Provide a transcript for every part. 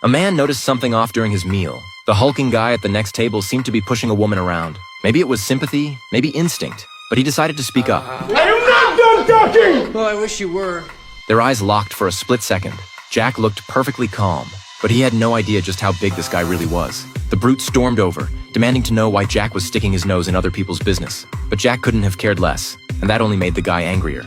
A man noticed something off during his meal. The hulking guy at the next table seemed to be pushing a woman around. Maybe it was sympathy, maybe instinct, but he decided to speak up. I am not done talking! Well, I wish you were. Their eyes locked for a split second. Jack looked perfectly calm, but he had no idea just how big this guy really was. The brute stormed over, demanding to know why Jack was sticking his nose in other people's business. But Jack couldn't have cared less, and that only made the guy angrier.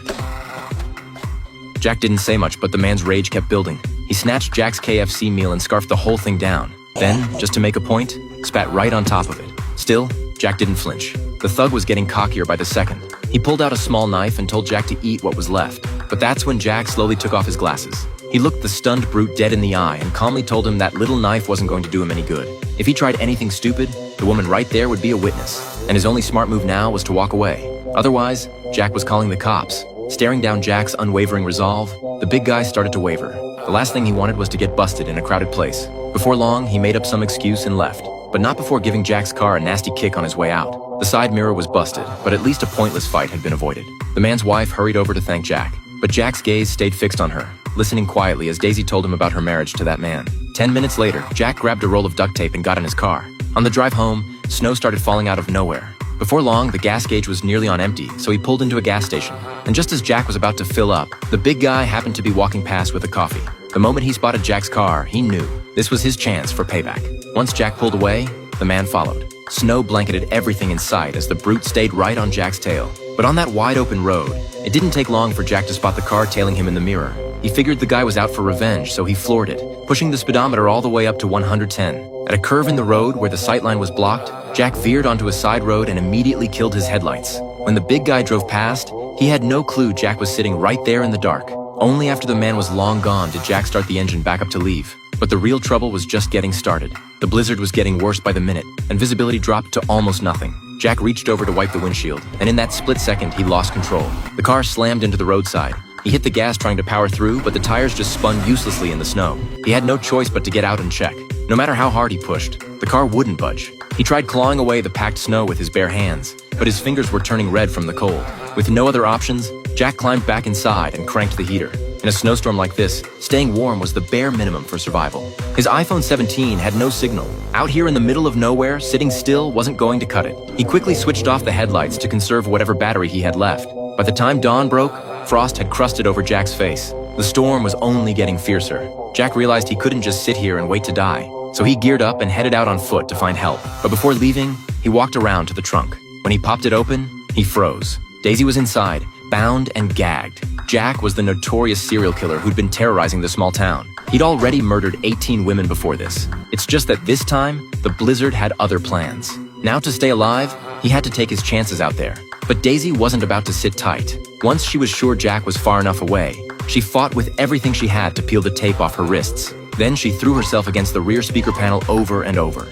Jack didn't say much, but the man's rage kept building. He snatched Jack's KFC meal and scarfed the whole thing down. Then, just to make a point, spat right on top of it. Still, Jack didn't flinch. The thug was getting cockier by the second. He pulled out a small knife and told Jack to eat what was left. But that's when Jack slowly took off his glasses. He looked the stunned brute dead in the eye and calmly told him that little knife wasn't going to do him any good. If he tried anything stupid, the woman right there would be a witness, and his only smart move now was to walk away. Otherwise, Jack was calling the cops. Staring down Jack's unwavering resolve, the big guy started to waver. The last thing he wanted was to get busted in a crowded place. Before long, he made up some excuse and left, but not before giving Jack's car a nasty kick on his way out. The side mirror was busted, but at least a pointless fight had been avoided. The man's wife hurried over to thank Jack, but Jack's gaze stayed fixed on her, listening quietly as Daisy told him about her marriage to that man. 10 minutes later, Jack grabbed a roll of duct tape and got in his car. On the drive home, snow started falling out of nowhere. Before long, the gas gauge was nearly on empty, so he pulled into a gas station. And just as Jack was about to fill up, the big guy happened to be walking past with a coffee. The moment he spotted Jack's car, he knew this was his chance for payback. Once Jack pulled away, the man followed. Snow blanketed everything in sight as the brute stayed right on Jack's tail. But on that wide-open road, it didn't take long for Jack to spot the car tailing him in the mirror. He figured the guy was out for revenge, so he floored it, pushing the speedometer all the way up to 110. At a curve in the road where the sightline was blocked, Jack veered onto a side road and immediately killed his headlights. When the big guy drove past, he had no clue Jack was sitting right there in the dark. Only after the man was long gone did Jack start the engine back up to leave. But the real trouble was just getting started. The blizzard was getting worse by the minute, and visibility dropped to almost nothing. Jack reached over to wipe the windshield, and in that split second, he lost control. The car slammed into the roadside. He hit the gas trying to power through, but the tires just spun uselessly in the snow. He had no choice but to get out and check. No matter how hard he pushed, the car wouldn't budge. He tried clawing away the packed snow with his bare hands, but his fingers were turning red from the cold. With no other options, Jack climbed back inside and cranked the heater. In a snowstorm like this, staying warm was the bare minimum for survival. His iPhone 17 had no signal. Out here in the middle of nowhere, sitting still wasn't going to cut it. He quickly switched off the headlights to conserve whatever battery he had left. By the time dawn broke, frost had crusted over Jack's face. The storm was only getting fiercer. Jack realized he couldn't just sit here and wait to die, so he geared up and headed out on foot to find help. But before leaving, he walked around to the trunk. When he popped it open, he froze. Daisy was inside, bound and gagged. Jack was the notorious serial killer who'd been terrorizing the small town. He'd already murdered 18 women before this. It's just that this time, the blizzard had other plans. Now to stay alive, he had to take his chances out there. But Daisy wasn't about to sit tight. Once she was sure Jack was far enough away, she fought with everything she had to peel the tape off her wrists. Then she threw herself against the rear speaker panel over and over.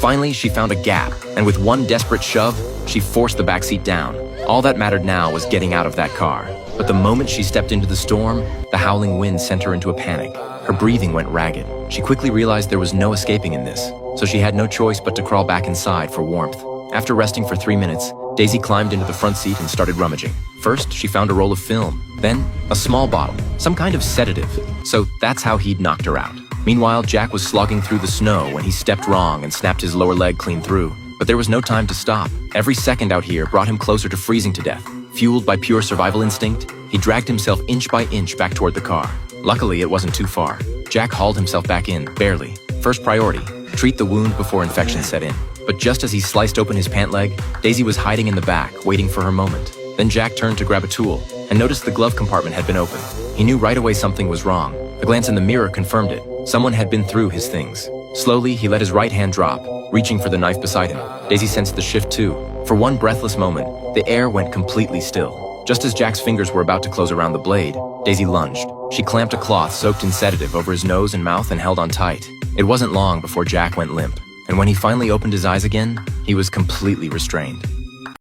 Finally, she found a gap, and with one desperate shove, she forced the backseat down. All that mattered now was getting out of that car. But the moment she stepped into the storm, the howling wind sent her into a panic. Her breathing went ragged. She quickly realized there was no escaping in this, so she had no choice but to crawl back inside for warmth. After resting for 3 minutes, Daisy climbed into the front seat and started rummaging. First, she found a roll of film, then a small bottle, some kind of sedative. So that's how he'd knocked her out. Meanwhile, Jack was slogging through the snow when he stepped wrong and snapped his lower leg clean through. But there was no time to stop. Every second out here brought him closer to freezing to death. Fueled by pure survival instinct, he dragged himself inch by inch back toward the car. Luckily, it wasn't too far. Jack hauled himself back in, barely. First priority, treat the wound before infection set in. But just as he sliced open his pant leg, Daisy was hiding in the back, waiting for her moment. Then Jack turned to grab a tool and noticed the glove compartment had been open. He knew right away something was wrong. A glance in the mirror confirmed it. Someone had been through his things. Slowly, he let his right hand drop, reaching for the knife beside him. Daisy sensed the shift too. For one breathless moment, the air went completely still. Just as Jack's fingers were about to close around the blade, Daisy lunged. She clamped a cloth soaked in sedative over his nose and mouth and held on tight. It wasn't long before Jack went limp. And when he finally opened his eyes again, he was completely restrained.